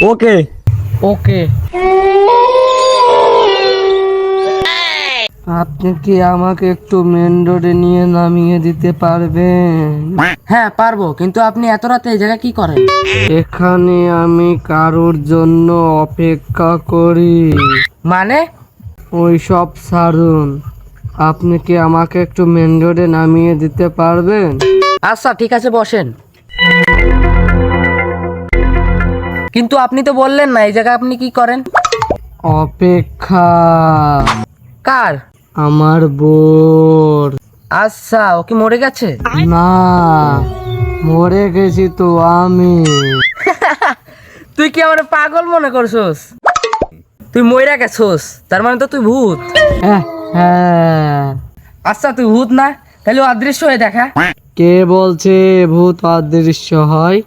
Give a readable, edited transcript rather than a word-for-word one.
ওকে। ওকে। আপনি কি আমাকে একটু মেন রোডে নিয়ে নামিয়ে দিতে পারবেন? হ্যাঁ পারবো, কিন্তু আপনি এত রাতে এই জায়গায় কি করেন? এখানে আমি কারোর জন্য অপেক্ষা করি। মানে? ওই সব ছাড়ুন, আপনি কি আমাকে একটু মেন রোডে নামিয়ে দিতে পারবেন? আচ্ছা ঠিক আছে, বসেন। কিন্তু আপনি তো বললেন না এই জায়গায় আপনি কি করেন? অপেক্ষা। কার? আমার বোর। আচ্ছা, ও কি মরে গেছে? না, মরে গেছি তো আমি। তুই কি আমার পাগল মনে করছস? তুই মইরা গেছস, তার মানে তো তুই ভূত। হ্যাঁ। আচ্ছা তুই ভূত না, তাহলে অদৃশ্য হয়ে দেখা। কে বলছে ভূত অদৃশ্য হয়?